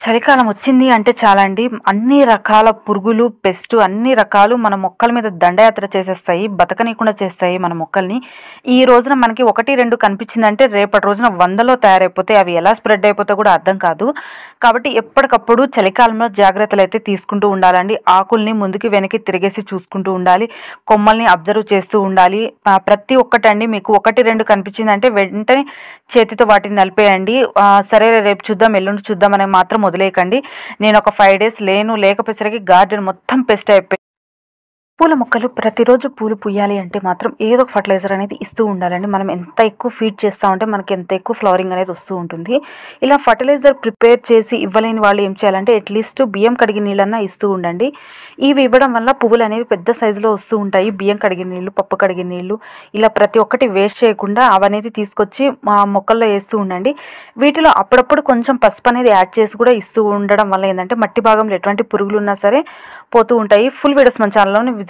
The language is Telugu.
చలికాలం వచ్చింది అంటే చాలండి. అన్ని రకాల పురుగులు, పెస్ట్ అన్ని రకాలు మన మొక్కల మీద దండయాత్ర చేసేస్తాయి. బతకనీయకుండా చేస్తాయి మన మొక్కల్ని. ఈ రోజున మనకి 1, 2 కనిపించిందంటే రేపటి రోజున 100లో తయారైపోతాయి. అవి ఎలా స్ప్రెడ్ అయిపోతాయో కూడా అర్థం కాదు. కాబట్టి ఎప్పటికప్పుడు చలికాలంలో జాగ్రత్తలైతే తీసుకుంటూ ఉండాలండి. ఆకుల్ని ముందుకి, వెనక్కి తిరిగేసి చూసుకుంటూ ఉండాలి. కొమ్మల్ని అబ్జర్వ్ చేస్తూ ఉండాలి. ప్రతి ఒక్కటండి మీకు 1, 2 కనిపించిందంటే వెంటనే చేతితో వాటిని నలిపేయండి. సరే రేపు చూద్దాం, ఎల్లుండి చూద్దాం అని మాత్రం వదిలేయకండి. నేను ఒక 5 డేస్ లేకపోయేసరికి గార్డెన్ మొత్తం పెస్ట్ అయిపోయింది. పూల మొక్కలు ప్రతిరోజు పూలు పూయాలి అంటే మాత్రం ఏదో ఒక ఫర్టిలైజర్ అనేది ఇస్తూ ఉండాలండి. మనం ఎంత ఎక్కువ ఫీడ్ చేస్తామంటే మనకి ఎంత ఎక్కువ ఫ్లవరింగ్ అనేది వస్తూ ఉంటుంది. ఇలా ఫర్టిలైజర్ ప్రిపేర్ చేసి ఇవ్వలేని వాళ్ళు ఏం చేయాలంటే అట్లీస్ట్ బియ్యం కడిగిన నీళ్ళన్నా ఇస్తూ ఉండండి. ఇవి ఇవ్వడం వల్ల పువ్వులు అనేవి పెద్ద సైజులో వస్తూ ఉంటాయి. బియ్యం కడిగిన నీళ్ళు, పప్పు కడిగిన నీళ్ళు ఇలా ప్రతి ఒక్కటి వేస్ట్ చేయకుండా అవనేది తీసుకొచ్చి మా మొక్కల్లో వేస్తూ ఉండండి. వీటిలో అప్పుడప్పుడు కొంచెం పసుపు అనేది యాడ్ చేసి కూడా ఇస్తూ ఉండడం వల్ల ఏంటంటే మట్టి భాగంలో ఎటువంటి పురుగులు ఉన్నా సరే పోతూ ఉంటాయి. ఫుల్ వీడియోస్ మన ఛానల్లోనే విజిట్ చేయండి.